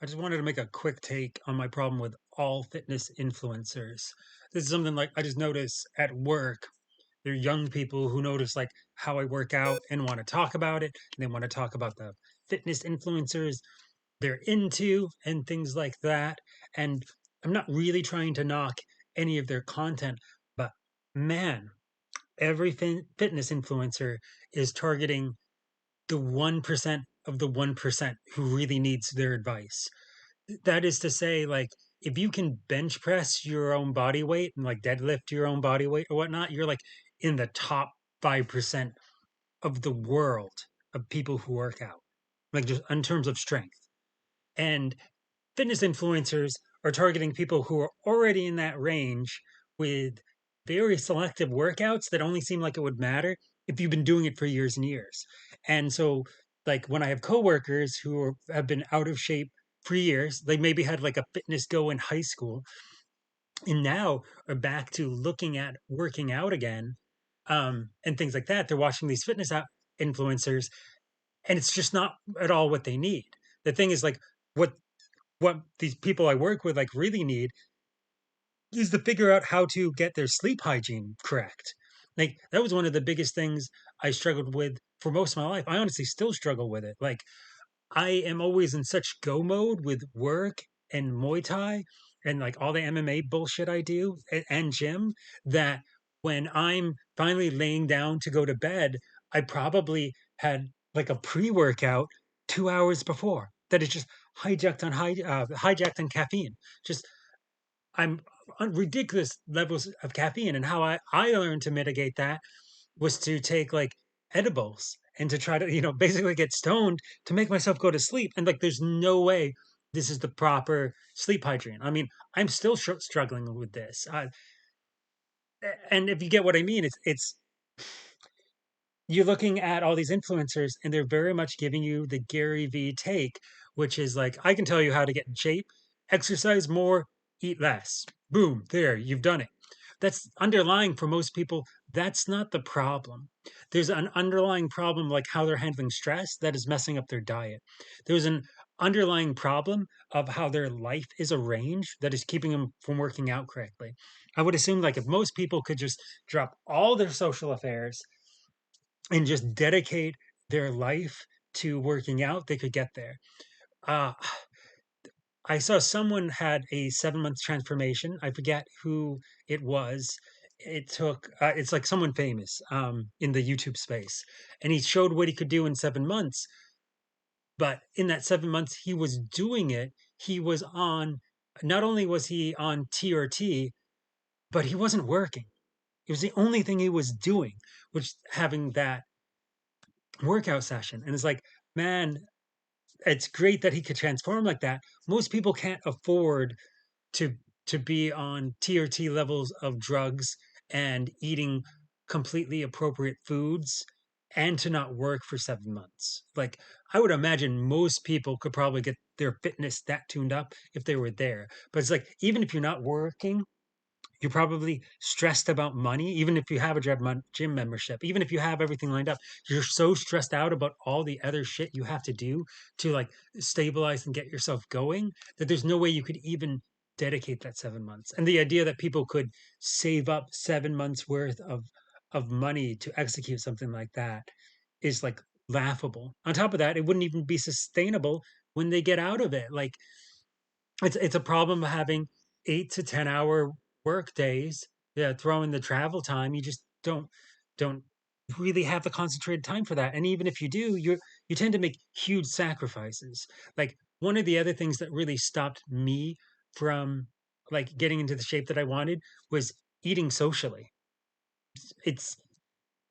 I just wanted to make a quick take on my problem with all fitness influencers. This is something like I just notice at work. There are young people who notice like how I work out and want to talk about it. And they want to talk about the fitness influencers they're into and things like that. And I'm not really trying to knock any of their content, but man, every fitness influencer is targeting the 1% of the 1% who really needs their advice. That is to say, like, if you can bench press your own body weight and like deadlift your own body weight or whatnot, you're like in the top 5% of the world of people who work out, like just in terms of strength. And fitness influencers are targeting people who are already in that range with very selective workouts that only seem like it would matter if you've been doing it for years and years. And so, like when I have coworkers have been out of shape for years, they maybe had like a fitness go in high school and now are back to looking at working out again, and things like that. They're watching these influencers, and it's just not at all what they need. The thing is, like, what what these people I work with like really need is to figure out how to get their sleep hygiene correct. Like that was one of the biggest things I struggled with for most of my life. I honestly still struggle with it. Like I am always in such go mode with work and Muay Thai and like all the MMA bullshit I do and gym that when I'm finally laying down to go to bed, I probably had like a pre-workout 2 hours before that is just hijacked on caffeine. Just I'm on ridiculous levels of caffeine. And how I learned to mitigate that was to take like edibles and to try to, basically get stoned to make myself go to sleep. And like, there's no way this is the proper sleep hygiene. I mean, I'm still struggling with this. And if you get what I mean, it's you're looking at all these influencers and they're very much giving you the Gary V take, which is like, I can tell you how to get in shape, exercise more, eat less. Boom, there, you've done it. That's underlying for most people. That's not the problem. There's an underlying problem, like how they're handling stress, that is messing up their diet. There's an underlying problem of how their life is arranged that is keeping them from working out correctly. I would assume, like, if most people could just drop all their social affairs and just dedicate their life to working out, they could get there. Uh, I saw someone had a 7 month transformation. I forget who it was. It's like someone famous in the YouTube space. And he showed what he could do in 7 months. But in that 7 months, he was doing it. He was on, not only was he on TRT, but he wasn't working. It was the only thing he was doing, which having that workout session. And it's like, man, it's great that he could transform like that. Most people can't afford to to be on TRT levels of drugs and eating completely appropriate foods and to not work for 7 months. Like I would imagine most people could probably get their fitness that tuned up if they were there. But it's like even if you're not working, you're probably stressed about money, even if you have a gym membership, even if you have everything lined up. You're so stressed out about all the other shit you have to do to like stabilize and get yourself going that there's no way you could even dedicate that 7 months. And the idea that people could save up 7 months worth of money to execute something like that is like laughable. On top of that, it wouldn't even be sustainable when they get out of it. Like it's a problem having 8 to 10 hour work days. Yeah, throw in the travel time. You just don't really have the concentrated time for that. And even if you do, you tend to make huge sacrifices. Like one of the other things that really stopped me from like getting into the shape that I wanted was eating socially. It's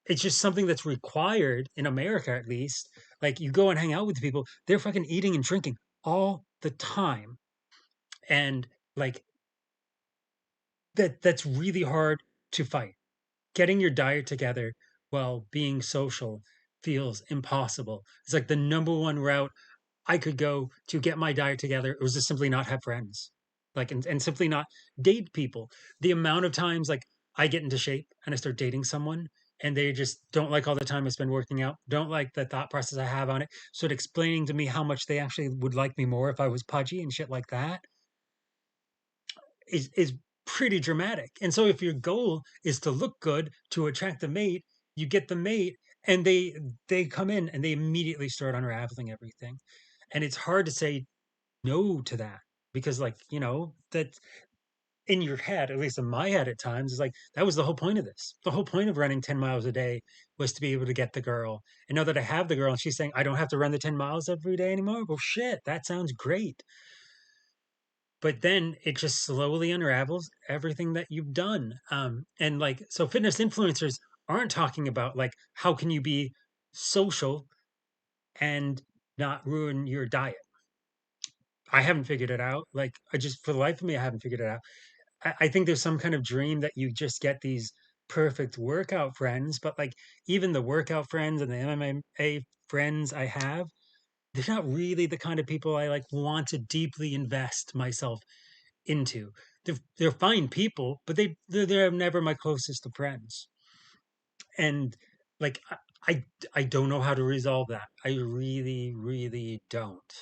it's just something that's required in America, at least. Like you go and hang out with people, they're fucking eating and drinking all the time. And like that's really hard to fight. Getting your diet together while being social feels impossible. It's like the number one route I could go to get my diet together. It was to simply not have friends. Like and simply not date people. The amount of times like I get into shape and I start dating someone and they just don't like all the time I spend working out, don't like the thought process I have on it. So explaining to me how much they actually would like me more if I was pudgy and shit like that is pretty dramatic. And so if your goal is to look good to attract the mate, you get the mate and they come in and they immediately start unraveling everything. And it's hard to say no to that because like, that in your head, at least in my head at times, is like that was the whole point of this. The whole point of running 10 miles a day was to be able to get the girl. And now that I have the girl and she's saying I don't have to run the 10 miles every day anymore. Well shit, that sounds great. But then it just slowly unravels everything that you've done. And like so fitness influencers aren't talking about like how can you be social and not ruin your diet. I haven't figured it out. Like I just for the life of me, I haven't figured it out. I think there's some kind of dream that you just get these perfect workout friends, but like even the workout friends and the MMA friends I have, they're not really the kind of people I like want to deeply invest myself into. They're fine people, but they're never my closest of friends. And like I I don't know how to resolve that. I really really don't.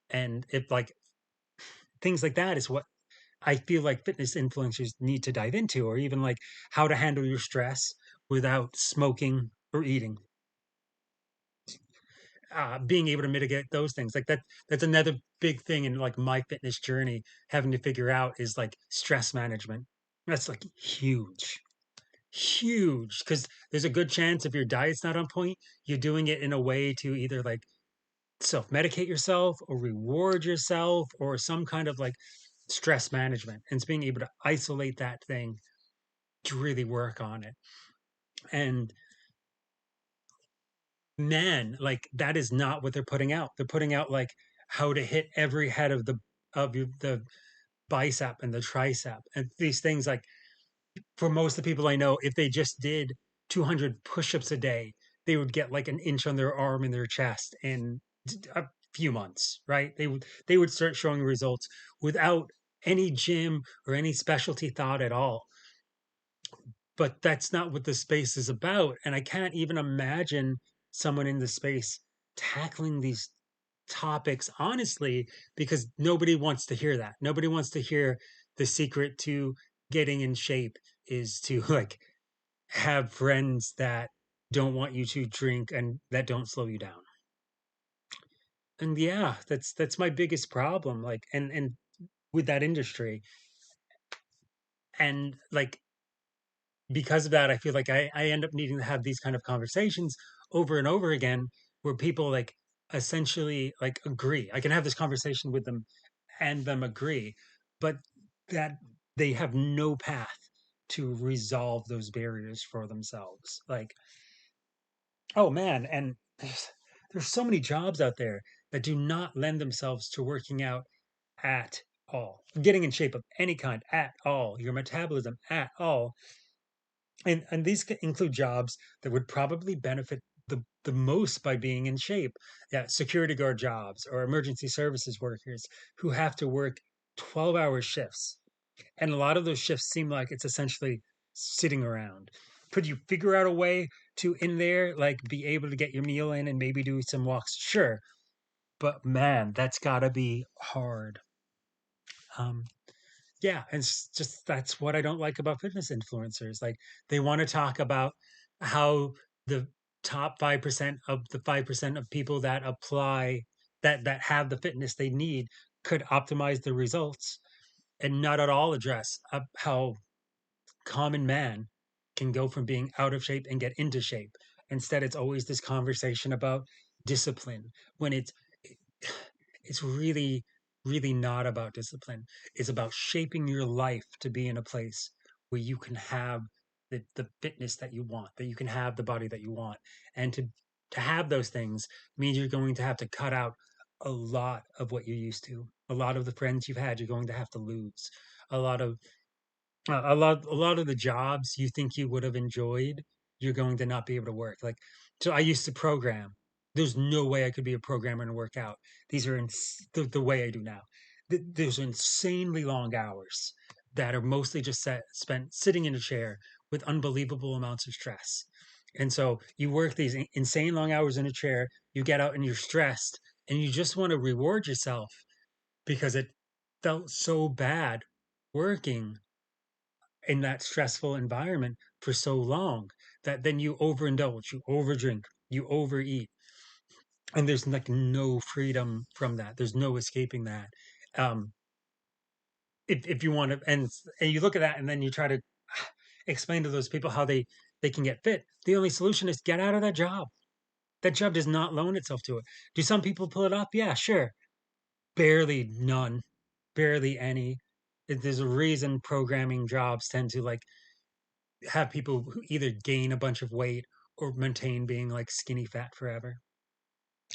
And if like things like that is what I feel like fitness influencers need to dive into, or even like how to handle your stress without smoking or eating. Being able to mitigate those things, like that's another big thing in like my fitness journey, having to figure out is like stress management. That's like huge, huge, because there's a good chance if your diet's not on point, you're doing it in a way to either like self medicate yourself or reward yourself or some kind of like stress management. And it's being able to isolate that thing to really work on it. And man, like that is not what they're putting out. They're putting out like how to hit every head of the bicep and the tricep and these things. Like for most of the people I know, if they just did 200 push-ups a day, they would get like an inch on their arm and their chest in a few months, right? They would start showing results without any gym or any specialty thought at all. But that's not what the space is about. And I can't even imagine someone in the space tackling these topics honestly, because nobody wants to hear that. Nobody wants to hear the secret to getting in shape is to like have friends that don't want you to drink and that don't slow you down. And yeah, that's my biggest problem. Like and with that industry. And like because of that, I feel like I end up needing to have these kind of conversations over and over again where people like essentially like agree. I can have this conversation with them and them agree, but that they have no path to resolve those barriers for themselves. Like, oh man, and there's so many jobs out there that do not lend themselves to working out at all, getting in shape of any kind at all, your metabolism at all, and these include jobs that would probably benefit the most by being in shape. Yeah, security guard jobs or emergency services workers who have to work 12-hour shifts. And a lot of those shifts seem like it's essentially sitting around. Could you figure out a way to in there like be able to get your meal in and maybe do some walks? Sure. But man, that's gotta be hard. Um, Yeah, and it's just that's what I don't like about fitness influencers. Like they want to talk about how the top 5% of the 5% of people that apply that have the fitness they need could optimize the results and not at all address how common man can go from being out of shape and get into shape. Instead, it's always this conversation about discipline when it's really, really not about discipline. It's about shaping your life to be in a place where you can have the fitness that you want, that you can have the body that you want. And to have those things means you're going to have to cut out a lot of what you're used to. A lot of the friends you've had, you're going to have to lose. A lot of a lot of the jobs you think you would have enjoyed, you're going to not be able to work. Like, so I used to program. There's no way I could be a programmer and work out. These are the way I do now. There's insanely long hours that are mostly just spent sitting in a chair with unbelievable amounts of stress. And so you work these insane long hours in a chair, you get out and you're stressed and you just want to reward yourself because it felt so bad working in that stressful environment for so long that then you overindulge, you overdrink, you overeat, and there's like no freedom from that. There's no escaping that. Um, if you want to, and you look at that, and then you try to explain to those people how they can get fit. The only solution is get out of that job. That job does not loan itself to it. Do some people pull it off? Yeah, sure. Barely none, barely any. There's a reason programming jobs tend to like have people who either gain a bunch of weight or maintain being like skinny fat forever.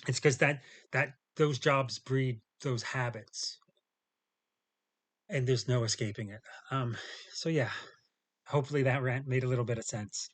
It's because that those jobs breed those habits, and there's no escaping it. So yeah, hopefully that rant made a little bit of sense.